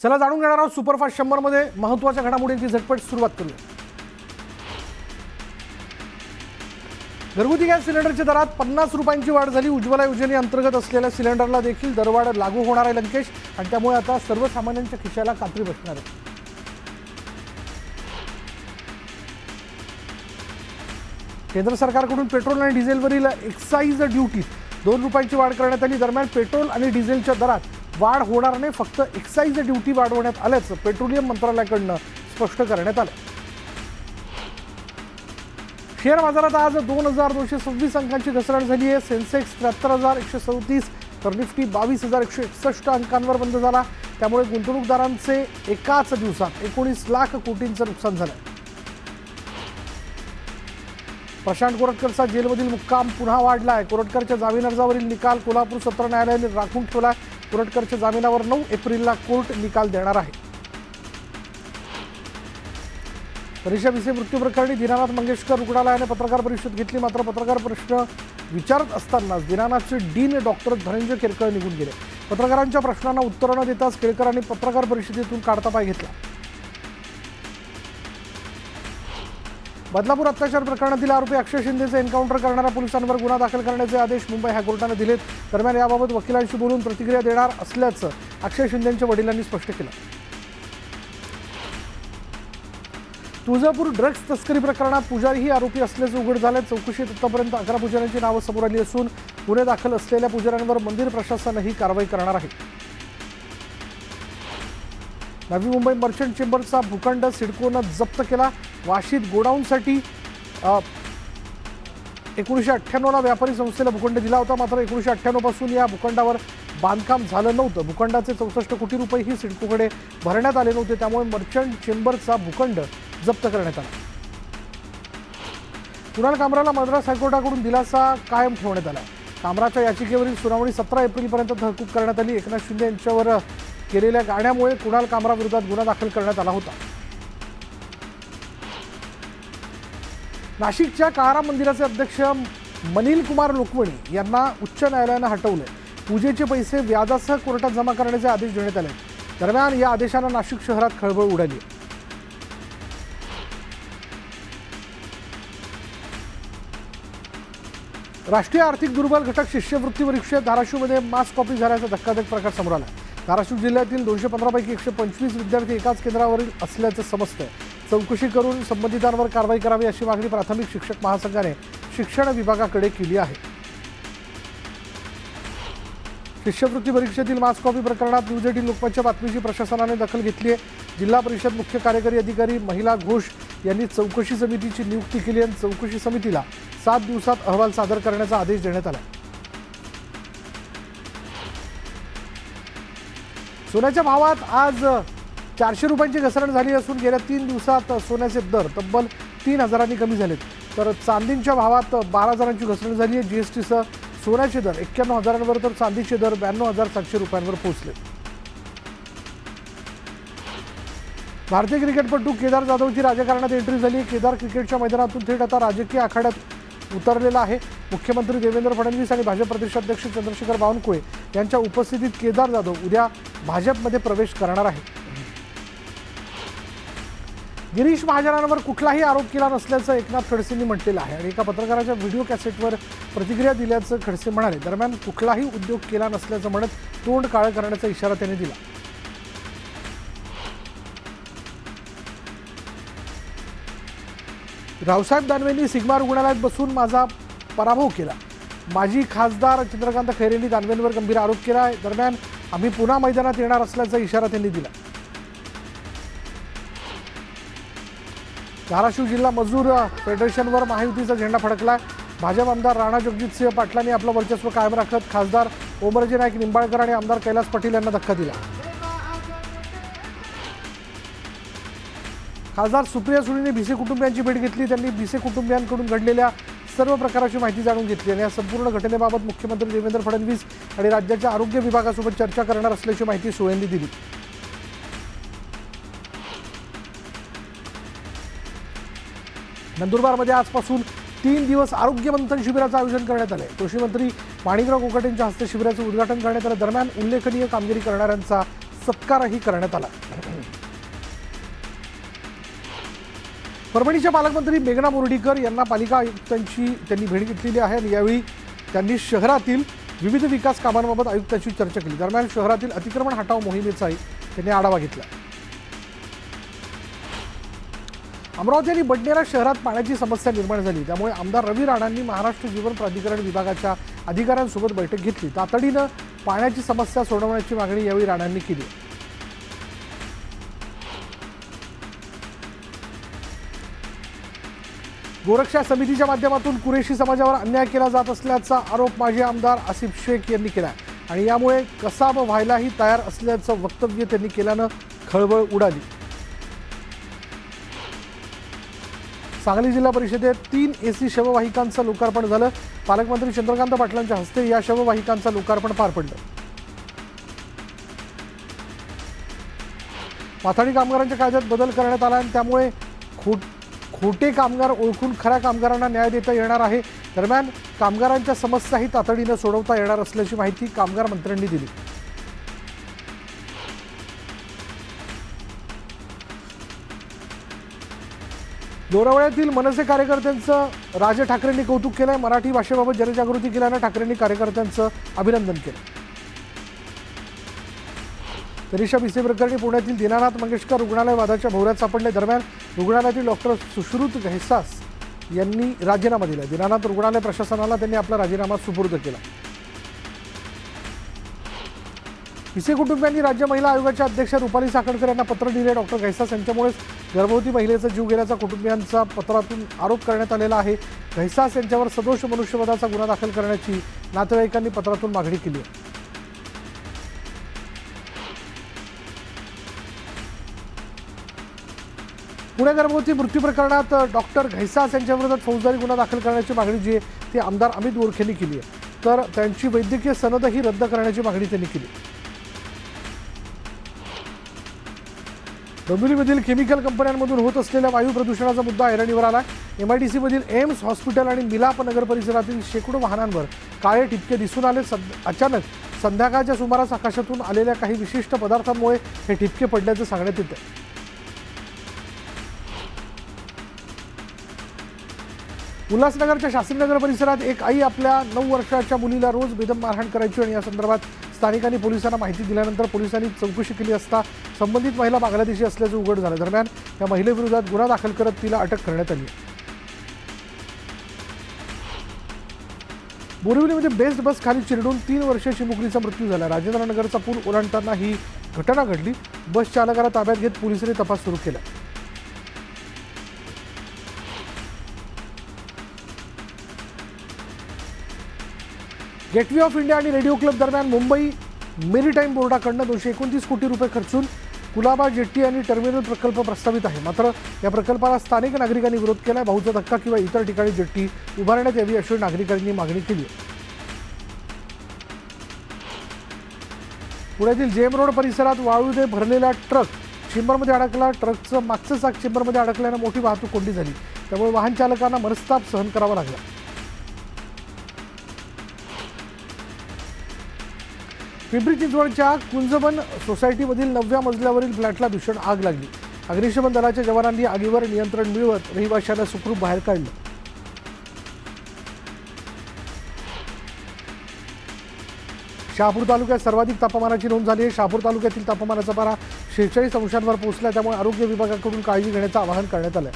चला जाणून घेणार आहोत सुपरफास्ट 100 मध्ये महत्त्वाच्या घडामोडींची झटपट सुरुवात करूया। घरगुती गॅस सिलेंडरच्या दरात 50 रुपयांची वाढ झाली। उज्ज्वला योजनेअंतर्गत असलेल्या सिलेंडरला देखील दरवाढ लागू होणार आहे लंकेश, आणि त्यामुळे आता सर्वसामान्यांच्या खिशाला कात्री बसणार आहे। केंद्र सरकारकडून पेट्रोल आणि डिझेलवरील एक्साईज ड्युटीत 2 रुपयांची वाढ करण्यात आली। दरम्यान पेट्रोल आणि डिझेलच्या दरात वाढ होणार नाही, फक्त एक्साईज ड्युटी वाढवण्यात आल्याचं पेट्रोलियम मंत्रालयाकडून स्पष्ट करण्यात आलं। शेअर बाजारात आज 2226 अंकांची घसरण झाली आहे। सेन्सेक्स 73,137 तर निफ्टी 22,161 अंकांवर बंद झाला। त्यामुळे गुंतवणूकदारांचे एकाच दिवसात 19 लाख कोटींचं नुकसान झालं। प्रशांत कोरटकरचा जेलमधील मुक्काम पुन्हा वाढलाय। कोरटकरच्या जामीन अर्जावरील निकाल कोल्हापूर सत्र न्यायालयाने राखून ठेवला। कोरटकरच्या जामिनावर 9 एप्रिलला कोर्ट निकाल देणार आहे। तरीशा भिसे मृत्यू प्रकरणी दीनानाथ मंगेशकर रुग्णालयाने पत्रकार परिषद घेतली, मात्र पत्रकार प्रश्न विचारत असतानाच दीनानाथचे डीन डॉक्टर धनंजय केरकर निघून गेले। पत्रकारांच्या प्रश्नांना उत्तर न देताच केरकरांनी पत्रकार परिषदेतून काढता पाय घेतला। बदलापूर अत्याचार प्रकरणातील आरोपी अक्षय शिंदेचे एन्काउंटर करणाऱ्या पोलिसांवर गुन्हा दाखल करण्याचे आदेश मुंबई हायकोर्टाने दिलेत। दरम्यान याबाबत वकिलांशी बोलून प्रतिक्रिया देणार असल्याचं अक्षय शिंदेंच्या वडिलांनी स्पष्ट केलं। तुळजापूर ड्रग्ज तस्करी प्रकरणात पुजारीही आरोपी असल्याचं उघड झालंय। चौकशीत आतापर्यंत 11 पुजाऱ्यांची नावं समोर आली असून गुन्हे दाखल असलेल्या पुजाऱ्यांवर मंदिर प्रशासनही कारवाई करणार आहे। नवी मुंबई मर्चंट चेंबरचा भूखंड सिडकोनं जप्त केला। वाशीत गोडाऊनसाठी 1998ला व्यापारी संस्थेला भूखंड दिला होता, मात्र 1998 पासून या भूखंडावर बांधकाम झालं नव्हतं। भूखंडाचे 64 कोटी रुपयेही सिडकोकडे भरण्यात आले नव्हते, त्यामुळे मर्चंट चेंबरचा भूखंड जप्त करण्यात आला। कुणाल कामराला मद्रास हायकोर्टाकडून दिलासा कायम ठेवण्यात आला। कामराच्या याचिकेवरील सुनावणी 17 एप्रिलपर्यंत तहकूब करण्यात आली। एकनाथ शिंदे यांच्यावर केलेल्या गाण्यामुळे कुणाल कामरा विरोधात गुन्हा दाखल करण्यात आला होता। नाशिकच्या काळाराम मंदिराचे अध्यक्ष मनील कुमार लोकवणी यांना उच्च न्यायालयानं हटवले। पूजेचे पैसे व्याजासह कोर्टात जमा करण्याचे आदेश देण्यात आले। दरम्यान या आदेशानं नाशिक शहरात खळबळ उडाली। राष्ट्रीय आर्थिक दुर्बल घटक शिष्यवृत्ती परीक्षेत धाराशिवमध्ये मास कॉपी झाल्याचा धक्कादायक प्रकार समोर आला। धाराशिव जिल्ह्यातील 215 पैकी 125 विद्यार्थी एकाच केंद्रावरील असल्याचं समजतंय। चौकशी करून संबंधितांवर कारवाई करावी अशी मागणी प्राथमिक शिक्षक महासंघाने शिक्षण विभागाकडे केली आहे। शिष्यवृत्ती परीक्षेतील मास कॉपी प्रकरणात न्यूज 18 लोकमतच्या बातमीची प्रशासनाने दखल घेतली आहे। जिल्हा परिषद मुख्य कार्यकारी अधिकारी महिला घोष यांनी चौकशी समितीची नियुक्ती केली आणि चौकशी समितीला 7 दिवसात अहवाल सादर करण्याचा आदेश देण्यात आला। सोन्याच्या भावात आज 400 रुपयांची घसरण झाली असून गेल्या 3 दिवसात सोन्याचे दर तब्बल 3000 कमी झालेत, तर चांदीच्या भावात 12000ची घसरण झाली आहे। जीएसटीसह सोन्याचे दर 91,000वर तर चांदीचे दर 92,700 रुपयांवर पोहोचले। भारतीय क्रिकेटपटू केदार जाधवची राजकारणात एंट्री झाली। केदार क्रिकेटच्या मैदानातून थेट आता राजकीय आखाड्यात उतरलेला आहे। मुख्यमंत्री देवेंद्र फडणवीस आणि भाजप प्रदेशाध्यक्ष चंद्रशेखर बावनकुळे यांच्या उपस्थितीत केदार जाधव उद्या भाजपमध्ये प्रवेश करणार आहे। गिरीश महाजनांवर कुठलाही आरोप केला नसल्याचं एकनाथ खडसेंनी म्हटलेलं आहे आणि एका पत्रकाराच्या व्हिडिओ कॅसेटवर प्रतिक्रिया दिल्याचं खडसे म्हणाले। दरम्यान कुठलाही उद्योग केला नसल्याचं म्हणत तोंड काळं करण्याचा इशारा त्यांनी दिला। रावसाहेब दानवेंनी सिग्मा रुग्णालयात बसून माझा पराभव केला। माजी खासदार चंद्रकांत खैरेंनी दानवेंवर गंभीर आरोप केला आहे। दरम्यान आम्ही पुन्हा मैदानात येणार असल्याचा इशारा त्यांनी दिला। धाराशिव जिल्हा मजूर फेडरेशनवर महायुतीचा झेंडा फडकला। भाजप आमदार राणा जगजितसिंह पाटलांनी आपलं वर्चस्व कायम राखत खासदार ओमराजे नाईक निंबाळकर आणि आमदार कैलास पाटील यांना धक्का दिला। खासदार सुप्रिया सुळेंनी भिसे कुटुंबियांची भेट घेतली। त्यांनी भिसे कुटुंबियांकडून घडलेल्या सर्व प्रकाराची माहिती जाणून घेतली आणि या संपूर्ण घटनेबाबत मुख्यमंत्री देवेंद्र फडणवीस आणि राज्याच्या आरोग्य विभागासोबत चर्चा करणार असल्याची माहिती सुळेंनी दिली। नंदुरबारमध्ये आजपासून 3 दिवस आरोग्य मंथन शिबिराचं आयोजन करण्यात आले। कृषी मंत्री माणिकराव कोकाटेंच्या हस्ते शिबिराचं उद्घाटन करण्यात आलं। दरम्यान उल्लेखनीय कामगिरी करणाऱ्यांचा सत्कारही करण्यात आला. परभणीच्या पालकमंत्री मेघना बोर्डीकर यांना पालिका आयुक्तांची त्यांनी भेट घेतलेली आहे आणि यावेळी त्यांनी शहरातील विविध विकास कामांबाबत आयुक्तांशी चर्चा केली. दरम्यान शहरातील अतिक्रमण हटाव मोहिमेचाही त्यांनी आढावा घेतला. अमरावती आणि बडनेरा शहरात पाण्याची समस्या निर्माण झाली, त्यामुळे आमदार रवी राणांनी महाराष्ट्र जीवन प्राधिकरण विभागाच्या अधिकाऱ्यांसोबत बैठक घेतली. तातडीनं पाण्याची समस्या सोडवण्याची मागणी यावेळी राणांनी केली. गोरक्षा समितीच्या माध्यमातून कुरेशी समाजावर अन्याय केला जात असल्याचा आरोप माजी आमदार आसिफ शेख यांनी केला आणि यामुळे कसाब व्हायलाही तयार असल्याचं वक्तव्य त्यांनी केल्यानं खळबळ उडाली. सांगली जिल्हा परिषदेत 3 AC शववाहिकांचं लोकार्पण झालं. पालकमंत्री चंद्रकांत पाटलांच्या हस्ते या शववाहिकांचं लोकार्पण पार पडलं. माथाडी कामगारांच्या कायद्यात बदल करण्यात आला आणि त्यामुळे खोटे कामगार ओळखून खऱ्या कामगारांना न्याय देता येणार आहे. दरम्यान कामगारांच्या समस्याही तातडीनं सोडवता येणार असल्याची माहिती कामगार मंत्र्यांनी दिली. दोरावळ्यातील मनसे कार्यकर्त्यांचं राज ठाकरेंनी कौतुक केलंय. मराठी भाषेबाबत जनजागृती केल्यानं ठाकरेंनी कार्यकर्त्यांचं अभिनंदन केलं. तनिषा भिसे प्रकरणी पुण्यातील दीनानाथ मंगेशकर रुग्णालय वादाच्या भोवऱ्यात सापडले. दरम्यान रुग्णालयातील डॉक्टर सुश्रुत घैसास यांनी राजीनामा दिला. दीनानाथ रुग्णालय प्रशासनाला त्यांनी आपला राजीनामा सुपूर्द केला. भिसे कुटुंबियांनी राज्य महिला आयोगाच्या अध्यक्ष रुपाली साखळकर यांना पत्र दिले. डॉक्टर घैसास यांच्यामुळेच गर्भवती महिलेचा जीव गेल्याचा कुटुंबियांचा पत्रातून आरोप करण्यात आलेला आहे. घैसास यांच्यावर सदोष मनुष्यवधाचा गुन्हा दाखल करण्याची नातेवाईकांनी पत्रातून मागणी केली आहे. पुणे गर्भवती मृत्यू प्रकरणात डॉक्टर घैसास यांच्याविरोधात फौजदारी गुन्हा दाखल करण्याची मागणी जी आहे ती आमदार अमित गोरखेंनी केली आहे, तर त्यांची वैद्यकीय सनदही रद्द करण्याची मागणी त्यांनी केली. डोंबिवलीमधील केमिकल कंपन्यांमधून होत असलेल्या वायू प्रदूषणाचा मुद्दा ऐरणीवर आला. MIDC मधील एम्स हॉस्पिटल आणि मिलाप नगर परिसरातील शेकडो वाहनांवर काळे ठिपके दिसून आले. अचानक संध्याकाळच्या सुमारास आकाशातून आलेल्या काही विशिष्ट पदार्थांमुळे हे ठिपके पडल्याचं सांगण्यात येतं. उल्हासनगरच्या शास्त्रीनगर परिसरात एक आई आपल्या 9 वर्षाच्या मुलीला रोज बेदम मारहाण करायची आणि या संदर्भात स्थानिकांनी पोलिसांना माहिती दिल्यानंतर पोलिसांनी चौकशी केली असता संबंधित महिला बांगलादेशी असल्याचं उघड झालं. दरम्यान या महिलेविरोधात गुन्हा दाखल करत तिला अटक करण्यात आली. बोरिवलीमध्ये बेस्ट बस खाली चिरडून 3 वर्षीय चिमुकलीचा मृत्यू झाला. राजेंद्रनगरचा पूल ओलांडताना ही घटना घडली. बस चालकाला ताब्यात घेत पोलिसांनी तपास सुरू केला. गेटवे ऑफ इंडिया आणि रेडिओ क्लब दरम्यान मुंबई मेरीटाईम बोर्डाकडून 229 कोटी रुपये खर्चून कुलाबा जेट्टी आणि टर्मिनल प्रकल्प प्रस्तावित आहे. मात्र या प्रकल्पाला स्थानिक नागरिकांनी विरोध केला. भाऊचा धक्का किंवा इतर ठिकाणी जेट्टी उभारण्यात यावी अशी नागरिकांनी मागणी केली. पुण्यातील जेम रोड परिसरात वाळूने भरलेला ट्रक चेंबरमध्ये अडकला. ट्रकचं मागचं चाक चेंबरमध्ये अडकल्यानं मोठी वाहतूक कोंडी झाली. त्यामुळे वाहन चालकांना मनस्ताप सहन करावा लागला. पिंपरी चिंचवडच्या कुंजवन सोसायटीमधील 9व्या मजल्यावरील फ्लॅटला भीषण आग लागली. अग्निशमन दलाच्या जवानांनी आगीवर नियंत्रण मिळवत रहिवाशांना सुखरूप बाहेर काढलं. शहापूर तालुक्यात सर्वाधिक तापमानाची नोंद झाली आहे. शहापूर तालुक्यातील तापमानाचा पारा 46 अंशांवर पोहोचला. त्यामुळे आरोग्य विभागाकडून काळजी घेण्याचं आवाहन करण्यात आलं.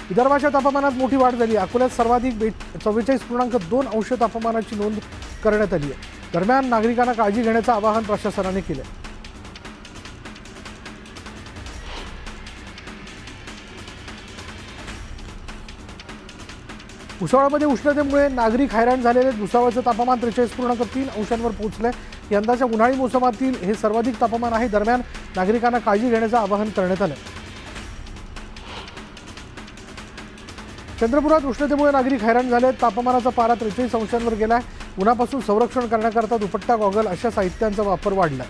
विदर्भाच्या तापमानात मोठी वाढ झाली. अकोल्यात सर्वाधिक 44.2 अंश तापमानाची नोंद करण्यात आली आहे. दरम्यान नागरिकांना काळजी घेण्याचं आवाहन प्रशासनाने केलं. भुसावळमध्ये उष्णतेमुळे नागरिक हैराण झालेले. भुसावळचं तापमान 43.3 अंशांवर पोहोचलंय. यंदाच्या उन्हाळी मोसमातील हे सर्वाधिक तापमान आहे. दरम्यान नागरिकांना काळजी घेण्याचं आवाहन करण्यात आलं. चंद्रपुरात उष्णतेमुळे नागरिक हैराण झाले. तापमानाचा पारा 43 अंशांवर गेलाय. उन्हापासून संरक्षण करण्याकरता दुपट्टा, गॉगल अशा साहित्यांचा वापर वाढला.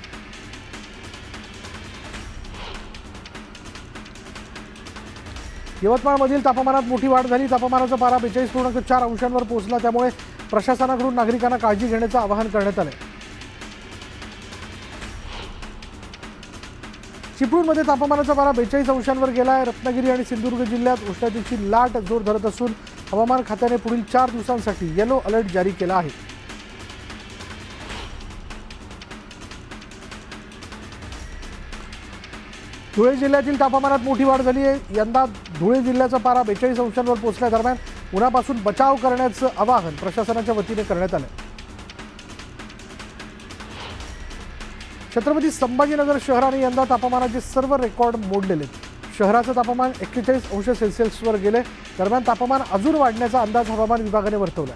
यवतमाळमधील तापमानात मोठी वाढ झाली. तापमानाचा पारा 42.4 अंशांवर पोहोचला. त्यामुळे प्रशासनाकडून नागरिकांना काळजी घेण्याचं आवाहन करण्यात आलं. चिपळूणमध्ये तापमानाचा पारा 42 अंशांवर गेला आहे. रत्नागिरी आणि सिंधुदुर्ग जिल्ह्यात उष्णतेची लाट जोर धरत असून हवामान खात्याने पुढील 4 दिवसांसाठी येलो अलर्ट जारी केला आहे. धुळे जिल्ह्यातील तापमानात मोठी वाढ झाली आहे. यंदा धुळे जिल्ह्याचा पारा 42 अंशांवर पोहोचल्या दरम्यान उन्हापासून बचाव करण्याचं आवाहन प्रशासनाच्या वतीने करण्यात आलं. छत्रपती संभाजीनगर शहराने यंदा तापमानाचे सर्व रेकॉर्ड मोडलेले. शहराचं तापमान 41 अंश सेल्सिअसवर गेले. दरम्यान तापमान अजून वाढण्याचा अंदाज हवामान विभागाने वर्तवला.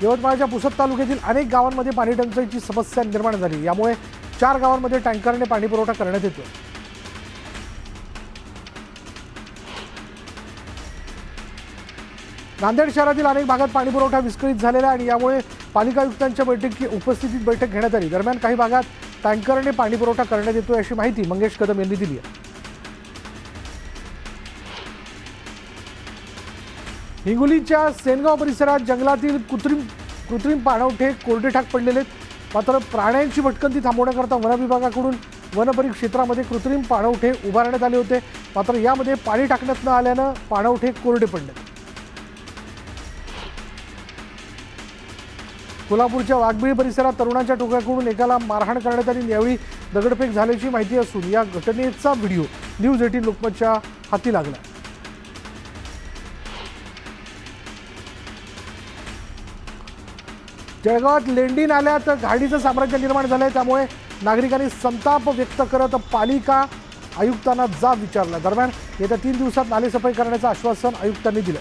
यवतमाळच्या पुसद तालुक्यातील अनेक गावांमध्ये पाणी टंचाईची समस्या निर्माण झाली. यामुळे 4 गावांमध्ये टँकरने पाणी पुरवठा करण्यात येतो. नांदेड शहरातील अनेक भागात पाणी पुरवठा विस्कळीत झालेला आहे आणि यामुळे पालिका आयुक्तांच्या उपस्थितीत बैठक घेण्यात आली. दरम्यान काही भागात टँकरने पाणी पुरवठा करण्यात येतो अशी माहिती मंगेश कदम यांनी दिली आहे. हिंगोलीच्या सेनगाव परिसरात जंगलातील कृत्रिम पाणवठे कोरडे ठाक पडलेले आहेत. मात्र प्राण्यांची भटकंती थांबवण्याकरता वन विभागाकडून वनपरिक्षेत्रामध्ये कृत्रिम पाणवठे उभारण्यात आले होते. मात्र यामध्ये पाणी टाकण्यात न आल्यानं पाणवठे कोरडे पडले. कोल्हापूरच्या वाघबिळी परिसरात तरुणाच्या टोकाकडून एकाला मारहाण करण्यात आली. यावेळी दगडफेक झाल्याची माहिती असून या घटनेचा व्हिडिओ न्यूज 18 लोकमतच्या हाती लागला. जळगावात लेंडी नाल्यात घाणीचं साम्राज्य निर्माण झालंय. त्यामुळे नागरिकांनी संताप व्यक्त करत पालिका आयुक्तांना जाब विचारला. दरम्यान येत्या 3 दिवसात नालेसफाई करण्याचं आश्वासन आयुक्तांनी दिलं.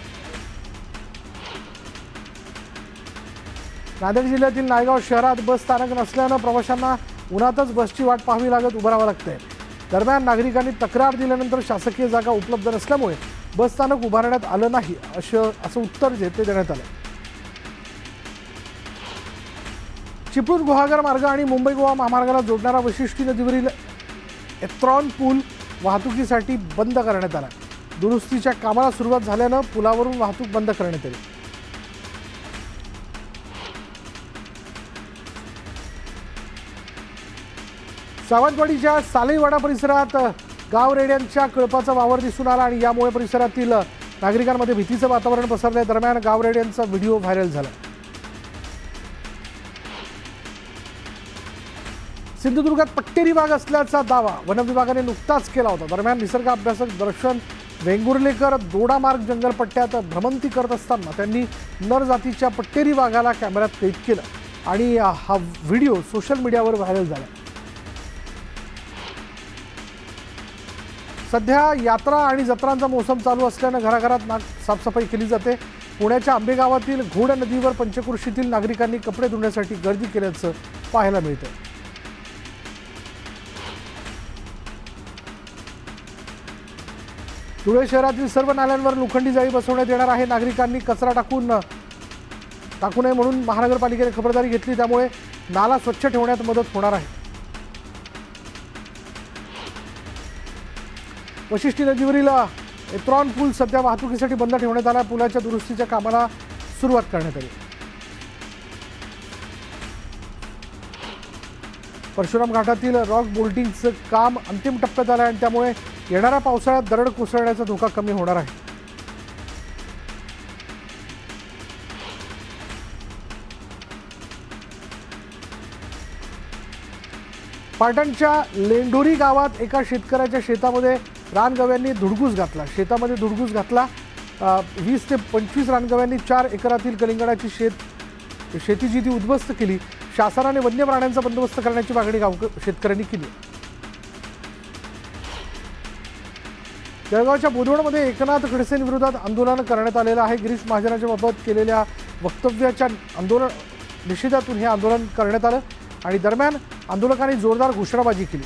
नांदेड जिल्ह्यातील नायगाव शहरात बस स्थानक नसल्यानं प्रवाशांना उन्हातच बसची वाट पाहावी लागत उभं राहावं लागतंय. दरम्यान नागरिकांनी तक्रार दिल्यानंतर शासकीय जागा उपलब्ध नसल्यामुळे बस स्थानक उभारण्यात आलं नाही असं उत्तर ते देण्यात आलं. चिपळूण गुहागर मार्ग आणि मुंबई गोवा महामार्गाला जोडणारा वशिष्ठी नदीवरील एत्रॉन पूल वाहतुकीसाठी बंद करण्यात आला. दुरुस्तीच्या कामाला सुरुवात झाल्यानं पुलावरून वाहतूक बंद करण्यात आली. सावंतवाडीच्या सालईवाडा परिसरात गावरेड्यांच्या कळपाचा वावर दिसून आला आणि यामुळे परिसरातील नागरिकांमध्ये भीतीचं वातावरण पसरलं. दरम्यान गावरेड्यांचा व्हिडिओ व्हायरल झाला. सिंधुदुर्गात पट्टेरी वाघ असल्याचा दावा वन विभागाने नुकताच केला होता. दरम्यान निसर्ग अभ्यासक दर्शन वेंगुर्लेकर दोडामार्ग जंगलपट्ट्यात भ्रमंती करत असताना त्यांनी नर जातीच्या पट्टेरी वाघाला कॅमेऱ्यात कैद केलं आणि हा व्हिडिओ सोशल मीडियावर व्हायरल झाला. सध्या यात्रा आणि जत्रांचा मोसम चालू असल्यानं घराघरात साफसफाई केली जाते. पुण्याच्या आंबेगावातील घोड नदीवर पंचक्रोशीतील नागरिकांनी कपडे धुण्यासाठी गर्दी केल्याचं पाहायला मिळतं. धुळे शहरातील सर्व नाल्यांवर लोखंडी जाळी बसवण्यात येणार आहे. नागरिकांनी कचरा टाकू नये म्हणून महानगरपालिकेने खबरदारी घेतली. त्यामुळे नाला स्वच्छ ठेवण्यात मदत होणार आहे. वशिष्ठी नदीवरील एत्रॉन पूल सध्या वाहतुकीसाठी बंद ठेवण्यात आला. पुलाच्या दुरुस्तीच्या कामाला सुरुवात करण्यात आली. परशुराम घाटातील रॉक बोल्टिंगचं काम अंतिम टप्प्यात आलं आणि त्यामुळे येणाऱ्या पावसाळ्यात दरड कोसळण्याचा धोका कमी होणार आहे. पाटणच्या लेंढोरी गावात एका शेतकऱ्याच्या शेतामध्ये रानगव्यांनी धुडगूस घातला. शेतामध्ये धुडगूस घातला. 20 ते 25 रानगव्यांनी 4 एकरातील कलिंगडाची शेती जी ती उद्ध्वस्त केली. शासनाने वन्य प्राण्यांचा बंदोबस्त करण्याची मागणी शेतकऱ्यांनी केली. जळगावच्या बोदवडमध्ये एकनाथ खडसेंविरोधात आंदोलन करण्यात आलेलं आहे. गिरीश महाजनाच्या बाबत केलेल्या वक्तव्याच्या निषेधातून हे आंदोलन करण्यात आलं आणि दरम्यान आंदोलकांनी जोरदार घोषणाबाजी केली.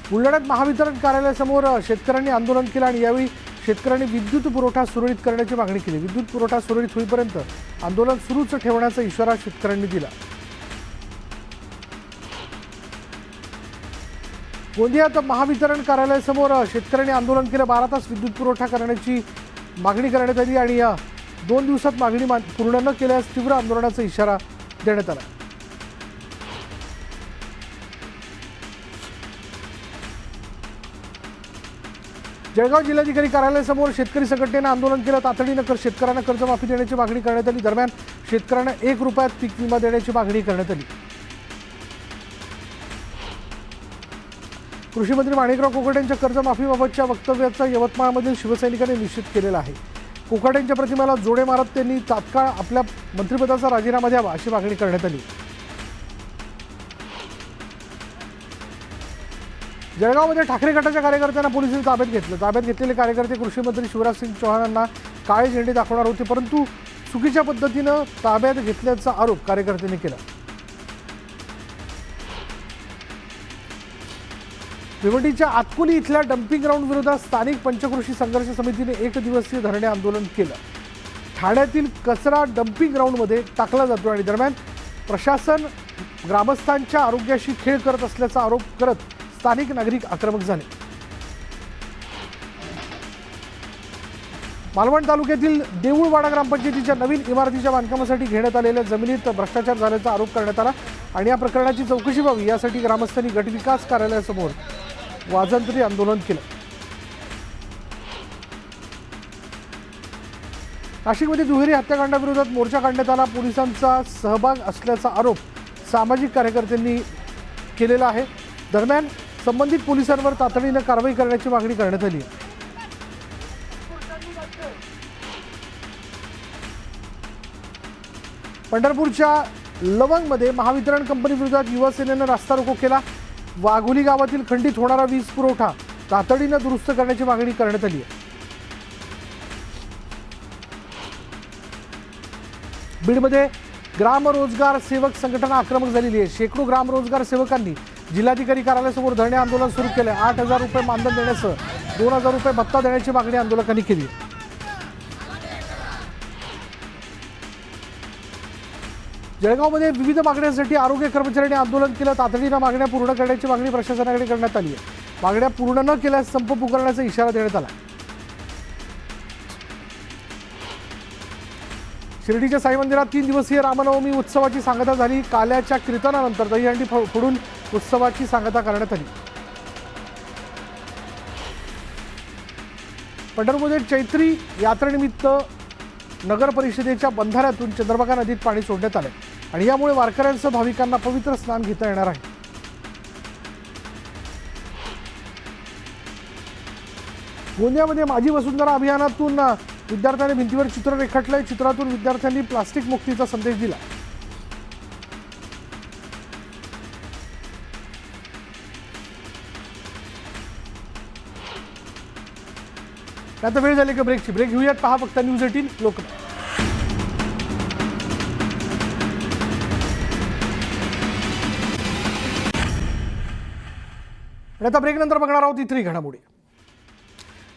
बुलढाण्यात महावितरण कार्यालयासमोर शेतकऱ्यांनी आंदोलन केलं आणि यावेळी शेतकऱ्यांनी विद्युत पुरवठा सुरळीत करण्याची मागणी केली. विद्युत पुरवठा सुरळीत होईपर्यंत आंदोलन सुरूच ठेवण्याचा इशारा शेतकऱ्यांनी दिला. गोंदियात महावितरण कार्यालयासमोर शेतकऱ्यांनी आंदोलन केलं. 12 तास विद्युत पुरवठा करण्याची मागणी करण्यात आली आणि 2 दिवसात मागणी पूर्ण न केल्यास तीव्र आंदोलनाचा इशारा देण्यात आला. जळगाव जिल्हाधिकारी कार्यालयासमोर शेतकरी संघटनेनं आंदोलन केलं. तातडीनं शेतकऱ्यांना कर्जमाफी देण्याची मागणी करण्यात आली. दरम्यान शेतकऱ्यांना 1 रुपयात पीक विमा देण्याची मागणी करण्यात आली. कृषी मंत्री माणिकराव कोकाटे यांच्या कर्जमाफीबाबतच्या वक्तव्याचा यवतमाळमधील शिवसैनिकांनी निषेध केलेला आहे. कोकाटे यांच्या प्रतिमेला जोडे मारत त्यांनी तात्काळ आपल्या मंत्रिपदाचा राजीनामा द्यावा अशी मागणी करण्यात आली. जळगावमध्ये ठाकरे गटाच्या कार्यकर्त्यांना पोलिसांनी ताब्यात घेतलं. ताब्यात घेतलेले कार्यकर्ते कृषी मंत्री शिवराज सिंग चौहान यांना काळे झेंडे दाखवणार होते, परंतु चुकीच्या पद्धतीनं ताब्यात घेतल्याचा आरोप कार्यकर्त्यांनी केला. भिवंडीच्या आतकुली इथल्या डम्पिंग ग्राउंड विरोधात स्थानिक पंचकृषी संघर्ष समितीने 1 दिवसीय धरणे आंदोलन केलं. ठाण्यातील कचरा डम्पिंग ग्राउंडमध्ये टाकला जातो आणि दरम्यान प्रशासन ग्रामस्थांच्या आरोग्याशी खेळ करत असल्याचा आरोप करत स्थानिक नागरिक आक्रमक झाले. मालवण तालुक्यातील देऊळवाडा ग्रामपंचायतीच्या नवीन इमारतीच्या बांधकामासाठी घेण्यात आलेल्या जमिनीत भ्रष्टाचार झाल्याचा आरोप करण्यात आला आणि या प्रकरणाची चौकशी व्हावी यासाठी ग्रामस्थांनी गटविकास कार्यालयासमोर वाजंत्री आंदोलन केलं. नाशिकमध्ये दुहेरी हत्याकांडाविरोधात मोर्चा काढण्यात आला. पोलिसांचा सहभाग असल्याचा आरोप सामाजिक कार्यकर्त्यांनी केलेला आहे. दरम्यान संबंधित पोलिसांवर तातडीनं कारवाई करण्याची मागणी करण्यात आली. पंढरपूरच्या लवंगमध्ये महावितरण कंपनी विरोधात युवा सेनेनं रास्ता रोको केला. वाघोली गावातील खंडित होणारा वीज पुरवठा तातडीनं दुरुस्त करण्याची मागणी करण्यात आली आहे. बीडमध्ये ग्राम रोजगार सेवक संघटना आक्रमक झालेली आहे. शेकडो ग्राम रोजगार सेवकांनी जिल्हाधिकारी कार्यालयासमोर धरणे आंदोलन सुरू केले. 8,000 रुपये मानधन देण्यासह 2,000 रुपये भत्ता देण्याची मागणी आंदोलकांनी केली. जळगावमध्ये विविध मागण्यांसाठी आरोग्य कर्मचाऱ्यांनी आंदोलन केलं. तातडीनं मागण्या पूर्ण करण्याची मागणी प्रशासनाकडे करण्यात आली आहे. मागण्या पूर्ण न केल्यास संप पुकारण्याचा इशारा देण्यात आला. शिर्डीच्या साई मंदिरात 3 दिवसीय रामनवमी उत्सवाची सांगता झाली. काल्याच्या कीर्तनानंतर दहीहंडी फोडून उत्सवाची सांगता करण्यात आली. पंढरपूरमध्ये चैत्री यात्रेनिमित्त नगर परिषदेच्या बंधाऱ्यातून चंद्रभागा नदीत पाणी सोडण्यात आले आणि यामुळे वारकऱ्यांसह भाविकांना पवित्र स्नान घेता येणार आहे. गोंदियामध्ये माझी वसुंधरा अभियानातून विद्यार्थ्यांनी भिंतीवर चित्र रेखाटलंय. चित्रातून विद्यार्थ्यांनी प्लास्टिक मुक्तीचा संदेश दिला. आता वेळ झाली का ब्रेकची. ब्रेक घेऊयात. पहा फक्त न्यूज 18 लोकमत. आता ब्रेक नंतर बघणार आहोत इतरी घडामोडी.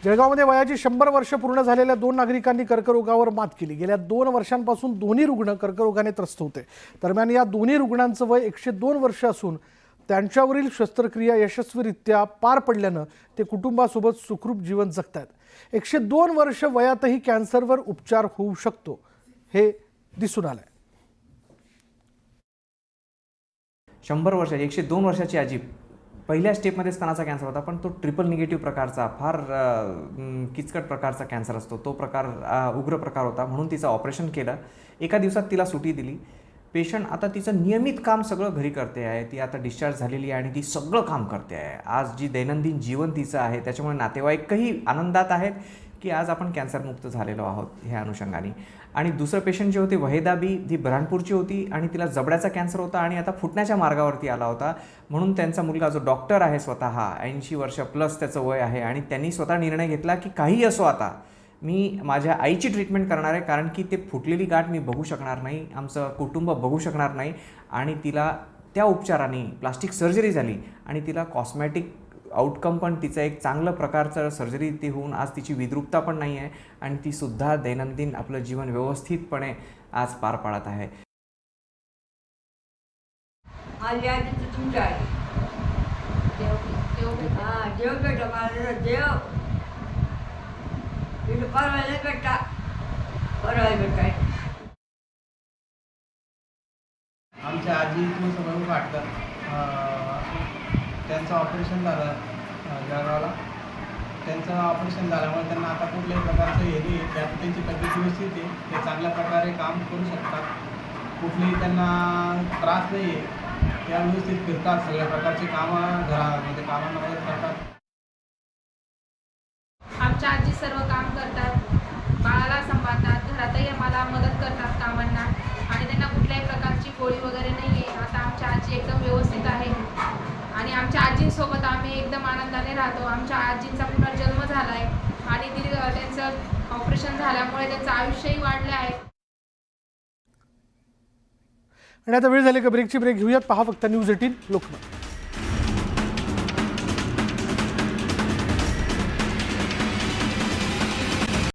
जळगावमध्ये वयाची 100 वर्ष पूर्ण झालेल्या 2 नागरिकांनी कर्करोगावर मात केली. गेल्या 2 वर्षांपासून दोन्ही रुग्ण कर्करोगाने त्रस्त होते. दरम्यान या दोन्ही रुग्णांचं वय 102 वर्ष असून त्यांच्यावरील शस्त्रक्रिया यशस्वीरित्या पार पडल्यानं ते कुटुंबासोबत सुखरूप जीवन जगतात. 102 वर्ष वयातही कॅन्सरवर उपचार होऊ शकतो हे दिसून आलंय. 100 वर्षाची 102 वर्षाची आजी. पहिल्या स्टेपमध्ये स्तनाचा कॅन्सर होता, पण तो ट्रिपल निगेटिव्ह प्रकारचा फार किचकट प्रकारचा कॅन्सर असतो. तो प्रकार उग्र प्रकार होता, म्हणून तिचं ऑपरेशन केलं. एका दिवसात तिला सुटी दिली. पेशंट आता तिचं नियमित काम सगळं घरी करते आहे. ती आता डिस्चार्ज झालेली आहे आणि ती सगळं काम करते आहे. आज जी दैनंदिन जीवन तिचं आहे त्याच्यामुळे नातेवाईकही आनंदात आहेत की आज आपण कॅन्सरमुक्त झालेलो आहोत ह्या अनुषंगाने. आणि दुसरं पेशंट जे होते वहेदाबी, ती बऱ्हाणपूरची होती आणि तिला जबड्याचा कॅन्सर होता आणि आता फुटण्याच्या मार्गावरती आला होता. म्हणून त्यांचा मुलगा जो डॉक्टर आहे स्वतः 80 वर्ष प्लस त्याचं वय आहे आणि त्यांनी स्वतः निर्णय घेतला की काही असो आता मी माझ्या आईची ट्रीटमेंट करणार आहे, कारण की ते फुटलेली गाठ मी बघू शकणार नाही, आमचं कुटुंब बघू शकणार नाही. आणि तिला त्या उपचाराने प्लास्टिक सर्जरी झाली आणि तिला कॉस्मॅटिक आउटकम पण तिचं एक चांगलं प्रकारचं सर्जरी ती होऊन आज तिची विद्रुपता पण नाही आहे आणि ती सुद्धा दैनंदिन आपलं जीवन व्यवस्थितपणे आज पार पाडत आहे. प्रायव्हेट आहे. आमच्या आजी समोर वाटतं त्यांचं ऑपरेशन झालं जळगावला. त्यांचं ऑपरेशन झाल्यामुळे त्यांना आता कुठल्याही प्रकारचं हे नाही आहे. त्यात त्यांची तब्येत व्यवस्थित आहे. ते चांगल्या प्रकारे काम करू शकतात. कुठलीही त्यांना त्रास नाही आहे. त्या व्यवस्थित फिरतात. सगळ्या प्रकारचे कामं घरामध्ये कामांना मदत करतात. आमच्या आजी सर्व काम करतात, बाळाला सांभाळतात, घरातही आम्हाला मदत करतात कामांना आणि त्यांना कुठल्याही प्रकारची गोळी वगैरे नाही आहे. आता आमच्या आजी एकदम व्यवस्थित आहे आणि आमच्या आजींसोबत आम्ही एकदम आनंदाने राहतो. आमच्या आजींचा पुनर्जन्म झाला आहे आणि त्यांचं ऑपरेशन झाल्यामुळे त्यांचं आयुष्यही वाढलं आहे. आणि आता वेळ झाली का ब्रेकची. ब्रेक घेऊयात. पहा फक्त न्यूज 18 लोकमत.